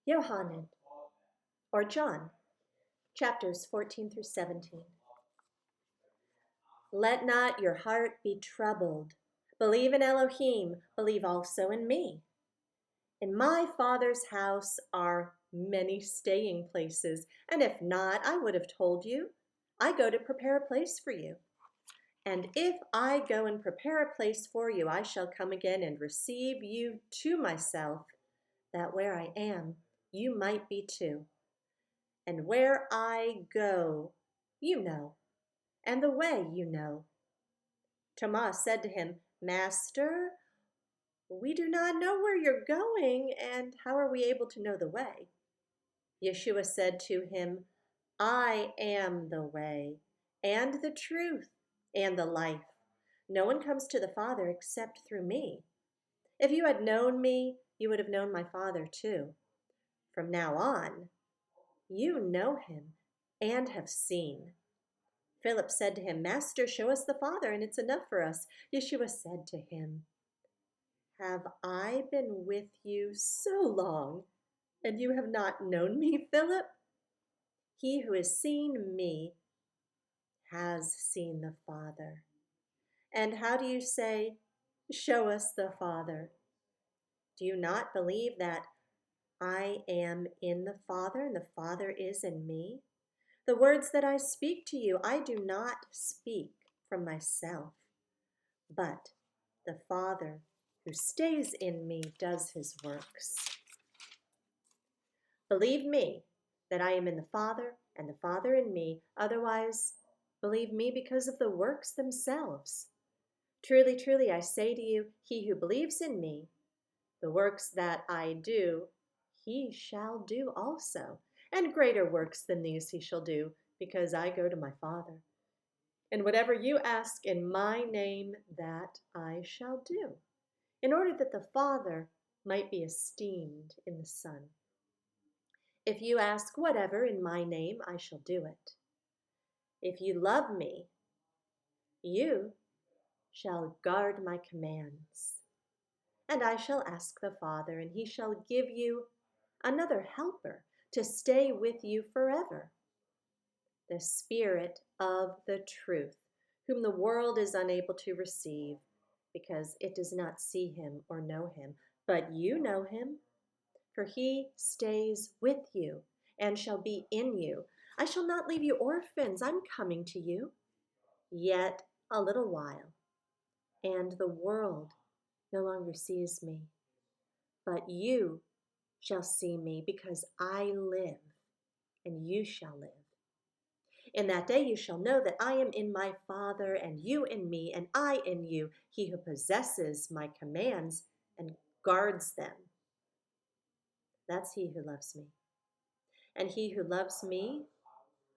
Yohanan, or John, chapters 14 through 17. Let not your heart be troubled. Believe in Elohim, believe also in me. In my Father's house are many staying places, and if not, I would have told you. I go to prepare a place for you. And if I go and prepare a place for you, I shall come again and receive you to myself, that where I am, you might be too. And where I go, you know, and the way you know. Thomas said to him, Master, we do not know where you're going, and how are we able to know the way? Yeshua said to him, I am the way, and the truth, and the life. No one comes to the Father except through me. If you had known me, you would have known my Father too. From now on, you know him and have seen. Philip said to him, Master, show us the Father, and it's enough for us. Yeshua said to him, Have I been with you so long, and you have not known me, Philip? He who has seen me has seen the Father. And how do you say, Show us the Father? Do you not believe that I am in the Father, and the Father is in me? The words that I speak to you, I do not speak from myself, but the Father who stays in me does his works. Believe me that I am in the Father, and the Father in me. Otherwise, believe me because of the works themselves. Truly, truly, I say to you, he who believes in me, the works that I do, he shall do also. And greater works than these he shall do, because I go to my Father. And whatever you ask in my name, that I shall do, in order that the Father might be esteemed in the Son. If you ask whatever in my name, I shall do it. If you love me, you shall guard my commands. And I shall ask the Father, and he shall give you another helper to stay with you forever, the Spirit of the truth, whom the world is unable to receive, because it does not see him or know him. But you know him, for he stays with you and shall be in you. I shall not leave you orphans. I'm coming to you. Yet a little while, and the world no longer sees me. But you shall see me, because I live, and you shall live. In that day you shall know that I am in my Father, and you in me, and I in you. He who possesses my commands and guards them, that's he who loves me. And he who loves me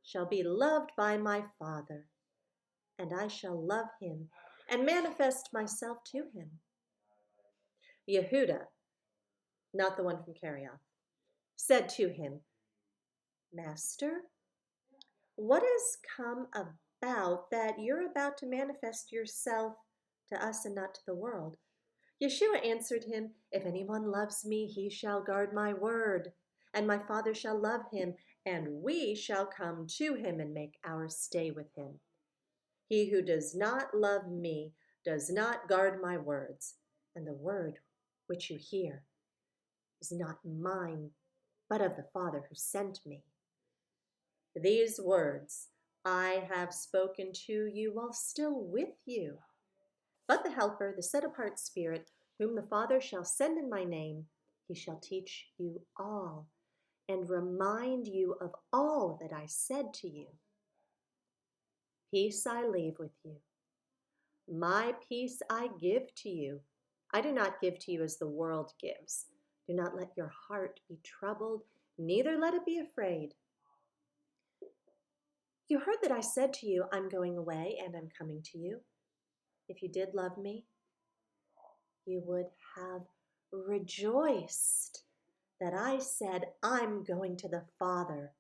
shall be loved by my Father, and I shall love him and manifest myself to him. Yehuda, not the one from Kerioth, said to him, Master, what has come about that you're about to manifest yourself to us and not to the world? Yeshua answered him, If anyone loves me, he shall guard my word, and my Father shall love him, and we shall come to him and make our stay with him. He who does not love me does not guard my words, and the word which you hear is not mine, but of the Father who sent me. These words I have spoken to you while still with you. But the Helper, the set-apart Spirit, whom the Father shall send in my name, he shall teach you all, and remind you of all that I said to you. Peace I leave with you. My peace I give to you. I do not give to you as the world gives. Do not let your heart be troubled, neither let it be afraid. You heard that I said to you, I'm going away and I'm coming to you. If you did love me, you would have rejoiced that I said, I'm going to the Father,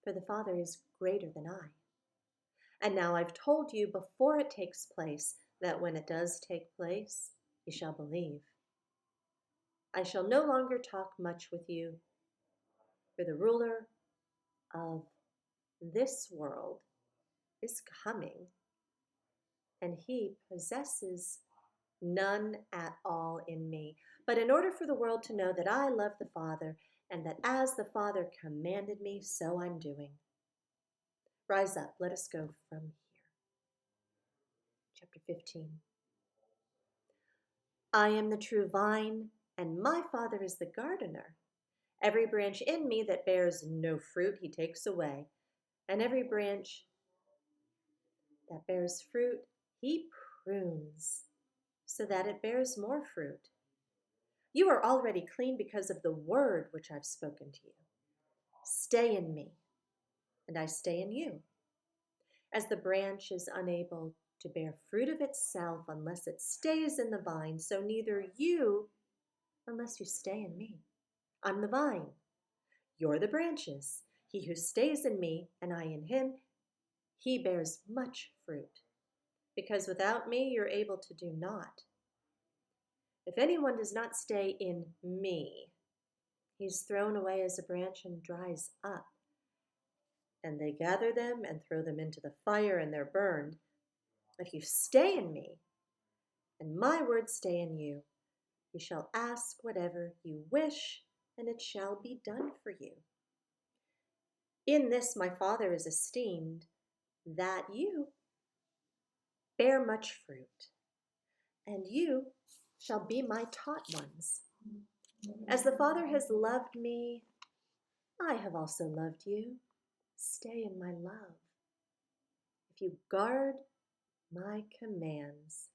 for the Father is greater than I. And now I've told you before it takes place, that when it does take place, you shall believe. I shall no longer talk much with you For the ruler of this world is coming, and he possesses none at all in me. But in order for the world to know that I love the Father, and that as the Father commanded me, so I'm doing. Rise up, let us go from here. Chapter 15. I am the true vine, and my Father is the gardener. Every branch in me that bears no fruit, he takes away. And every branch that bears fruit, he prunes, so that it bears more fruit. You are already clean because of the word which I've spoken to you. Stay in me, and I stay in you. As the branch is unable to bear fruit of itself unless it stays in the vine, so neither you unless you stay in me. I'm the vine. You're the branches. He who stays in me and I in him, he bears much fruit. Because without me you're able to do naught. If anyone does not stay in me, he's thrown away as a branch and dries up. And they gather them and throw them into the fire, and they're burned. If you stay in me, and my words stay in you, you shall ask whatever you wish, and it shall be done for you. In this my Father is esteemed, that you bear much fruit, and you shall be my taught ones. As the Father has loved me, I have also loved you. Stay in my love. If you guard my commands,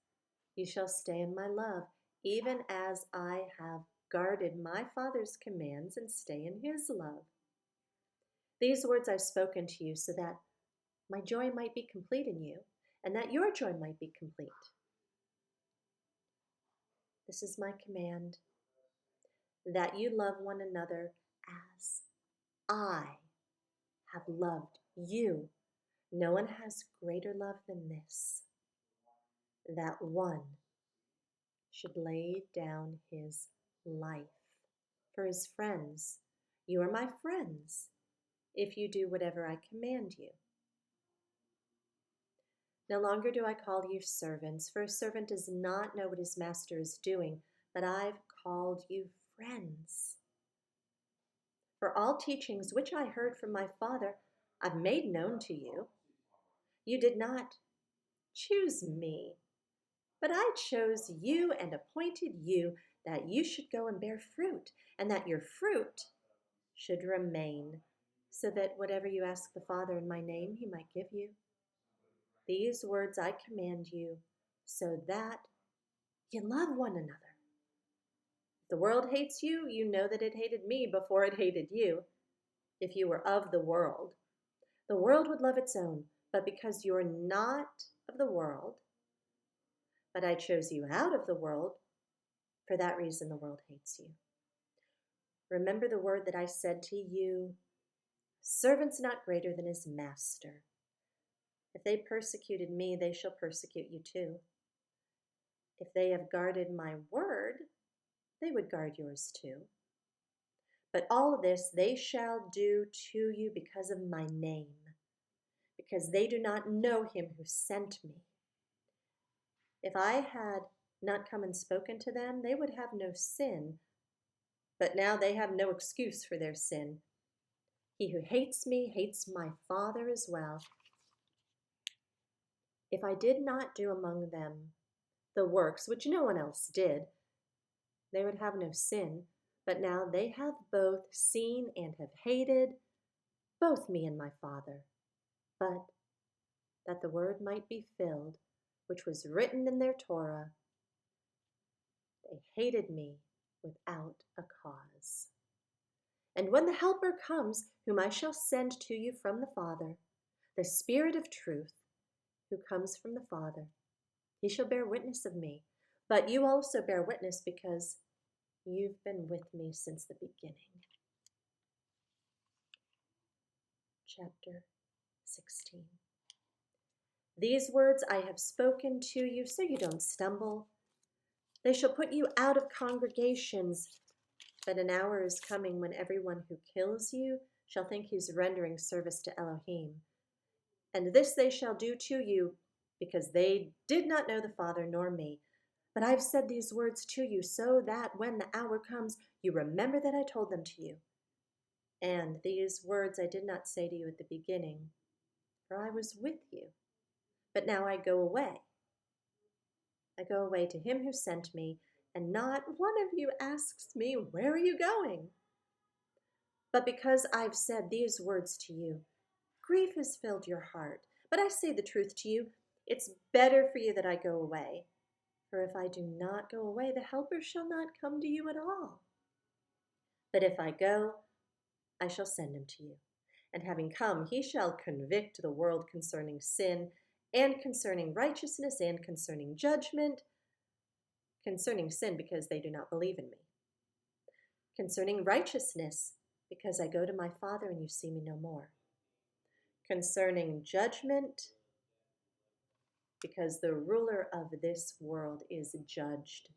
you shall stay in my love, even as I have guarded my Father's commands and stay in his love. These words I've spoken to you so that my joy might be complete in you, and that your joy might be complete. This is my command, that you love one another as I have loved you. No one has greater love than this, that one should lay down his life for his friends. You are my friends if you do whatever I command you. No longer do I call you servants, for a servant does not know what his master is doing, but I've called you friends. For all teachings which I heard from my Father, I've made known to you. You did not choose me, but I chose you and appointed you that you should go and bear fruit, and that your fruit should remain, so that whatever you ask the Father in my name, he might give you. These words I command you, so that you love one another. If the world hates you, you know that it hated me before it hated you. If you were of the world would love its own, but because you're not of the world, but I chose you out of the world, for that reason the world hates you. Remember the word that I said to you, servant's not greater than his master. If they persecuted me, they shall persecute you too. If they have guarded my word, they would guard yours too. But all of this they shall do to you because of my name, because they do not know him who sent me. If I had not come and spoken to them, they would have no sin, but now they have no excuse for their sin. He who hates me hates my Father as well. If I did not do among them the works which no one else did, they would have no sin, but now they have both seen and have hated, both me and my Father. But that the word might be filled, which was written in their Torah, they hated me without a cause. And when the Helper comes, whom I shall send to you from the Father, the Spirit of truth, who comes from the Father, he shall bear witness of me. But you also bear witness because you've been with me since the beginning. Chapter 16. These words I have spoken to you so you don't stumble. They shall put you out of congregations. But an hour is coming when everyone who kills you shall think he's rendering service to Elohim. And this they shall do to you, because they did not know the Father nor me. But I've said these words to you so that when the hour comes, you remember that I told them to you. And these words I did not say to you at the beginning, for I was with you. But now I go away. I go away to him who sent me, and not one of you asks me, where are you going? But because I've said these words to you, grief has filled your heart. But I say the truth to you, it's better for you that I go away. For if I do not go away, the Helper shall not come to you at all. But if I go, I shall send him to you. And having come, he shall convict the world concerning sin, and concerning righteousness, and concerning judgment. Concerning sin, because they do not believe in me. Concerning righteousness, because I go to my Father and you see me no more. Concerning judgment, because the ruler of this world is judged.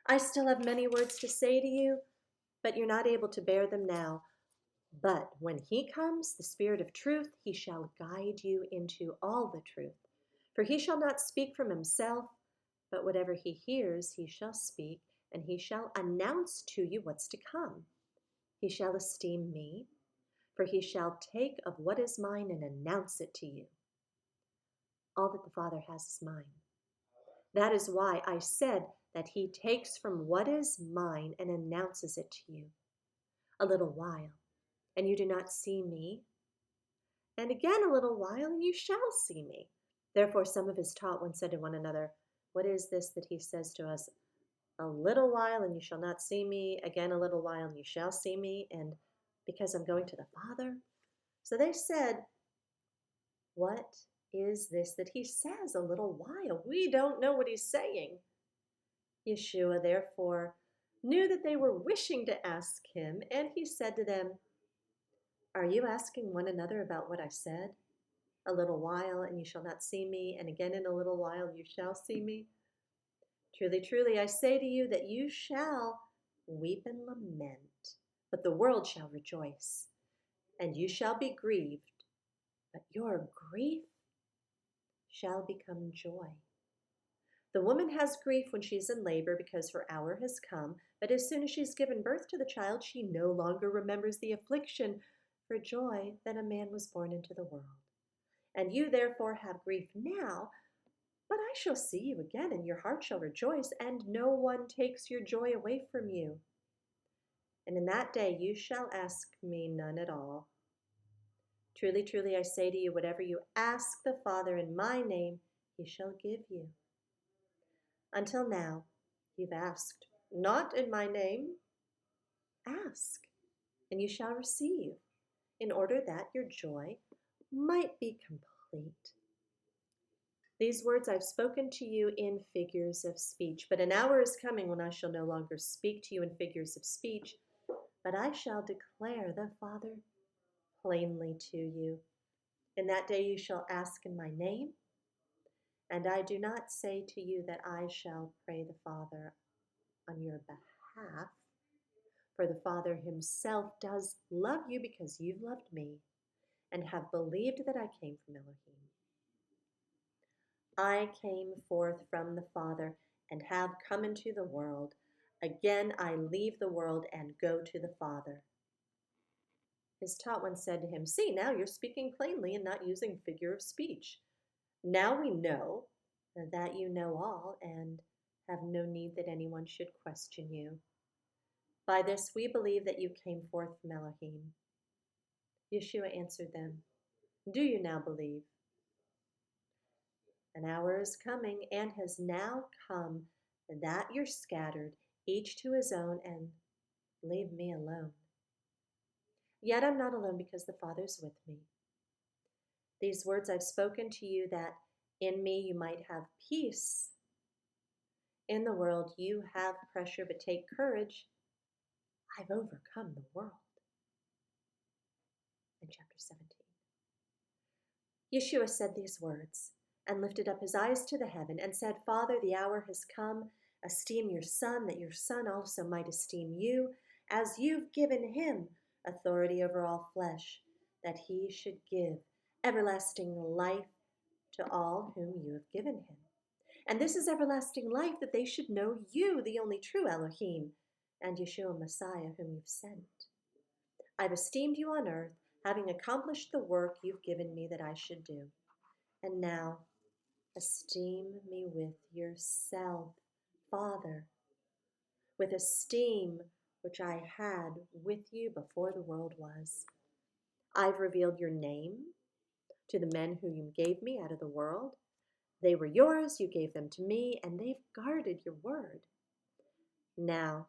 I still have many words to say to you, but you're not able to bear them now. But when he comes, the Spirit of truth, he shall guide you into all the truth. For he shall not speak from himself, but whatever he hears, he shall speak, and he shall announce to you what's to come. He shall esteem me, for he shall take of what is mine and announce it to you. All that the Father has is mine. That is why I said that he takes from what is mine and announces it to you. A little while, and you do not see me. And again a little while, and you shall see me. Therefore some of his taught one said to one another, what is this that he says to us? A little while, and you shall not see me. Again a little while, and you shall see me. And because I'm going to the Father. So they said, what is this that he says, a little while? We don't know what he's saying. Yeshua, therefore, knew that they were wishing to ask him, and he said to them, are you asking one another about what I said? A little while, and you shall not see me, and again in a little while you shall see me. Truly, truly, I say to you that you shall weep and lament, but the world shall rejoice, and you shall be grieved, but your grief shall become joy. The woman has grief when she is in labor because her hour has come, but as soon as she's given birth to the child, she no longer remembers the affliction for joy that a man was born into the world. And you therefore have grief now, but I shall see you again, and your heart shall rejoice, and no one takes your joy away from you. And in that day you shall ask me none at all. Truly, truly, I say to you, whatever you ask the Father in my name, he shall give you. Until now, you've asked, not in my name. Ask, and you shall receive, in order that your joy might be complete. These words I've spoken to you in figures of speech, but an hour is coming when I shall no longer speak to you in figures of speech, but I shall declare the Father plainly to you. In that day you shall ask in my name, and I do not say to you that I shall pray the Father on your behalf, for the Father himself does love you because you've loved me and have believed that I came from Elohim. I came forth from the Father and have come into the world. Again I leave the world and go to the Father. His taught one said to him, see, now you're speaking plainly and not using figure of speech. Now we know that you know all and have no need that anyone should question you. By this we believe that you came forth from Elohim. Yeshua answered them, do you now believe? An hour is coming and has now come that you're scattered, each to his own, and leave me alone. Yet I'm not alone because the Father's with me. These words I've spoken to you that in me you might have peace. In the world you have pressure, but take courage. I've overcome the world. In chapter 17. Yeshua said these words and lifted up his eyes to the heaven and said, Father, the hour has come. Esteem your Son, that your Son also might esteem you, as you've given him authority over all flesh, that he should give everlasting life to all whom you have given him. And this is everlasting life, that they should know you, the only true Elohim, and Yeshua Messiah, whom you've sent. I've esteemed you on earth, having accomplished the work you've given me that I should do. And now, esteem me with yourself, Father, with esteem which I had with you before the world was. I've revealed your name to the men whom you gave me out of the world. They were yours, you gave them to me, and they've guarded your word. Now,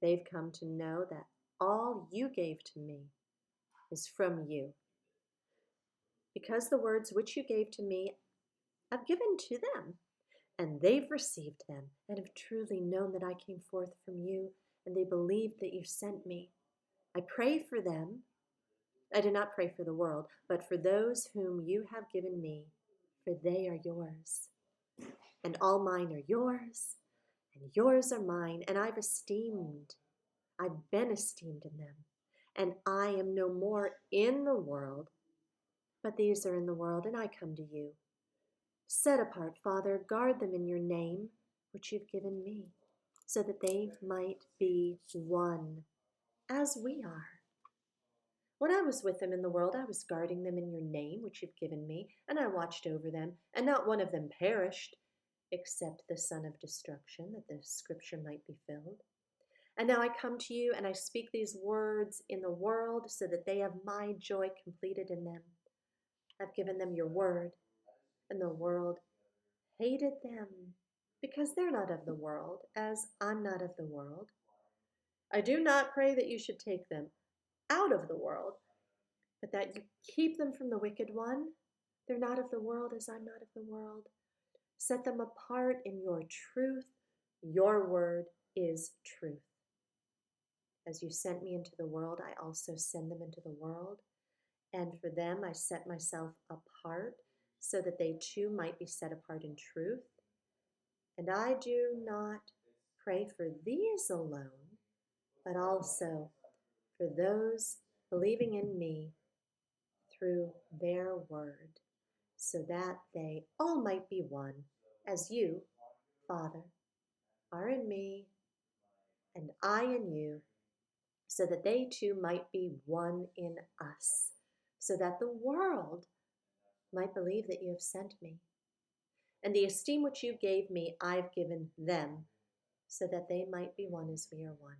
they've come to know that all you gave to me is from you, because the words which you gave to me I've given to them, and they've received them, and have truly known that I came forth from you, and they believed that you sent me. I pray for them. I do not pray for the world, but for those whom you have given me, for they are yours. And all mine are yours, and yours are mine, and I've been esteemed in them. And I am no more in the world, but these are in the world, and I come to you. Set apart, Father, guard them in your name, which you've given me, so that they might be one, as we are. When I was with them in the world, I was guarding them in your name, which you've given me, and I watched over them, and not one of them perished, except the son of destruction, that the scripture might be filled. And now I come to you, and I speak these words in the world, so that they have my joy completed in them. I've given them your word, and the world hated them, because they're not of the world, as I'm not of the world. I do not pray that you should take them out of the world, but that you keep them from the wicked one. They're not of the world, as I'm not of the world. Set them apart in your truth. Your word is truth. As you sent me into the world, I also send them into the world. And for them I set myself apart, so that they too might be set apart in truth. And I do not pray for these alone, but also for those believing in me through their word, so that they all might be one, as you, Father, are in me, and I in you, so that they too might be one in us, so that the world might believe that you have sent me. And the esteem which you gave me, I've given them, so that they might be one as we are one.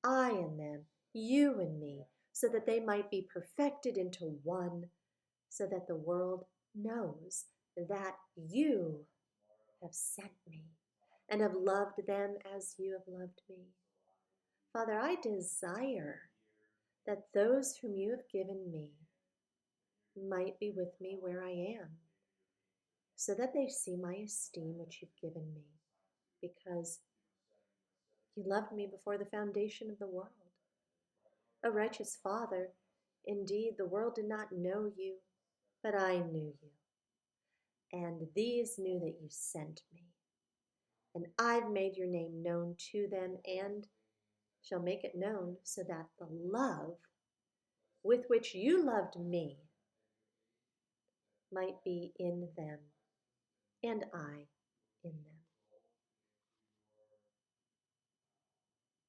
I in them, you in me, so that they might be perfected into one, so that the world knows that you have sent me and have loved them as you have loved me. Father, I desire that those whom you have given me might be with me where I am, so that they see my esteem which you've given me, because you loved me before the foundation of the world. O righteous Father, indeed the world did not know you, but I knew you, and these knew that you sent me. And I've made your name known to them, and shall make it known, so that the love with which you loved me might be in them, and I in them.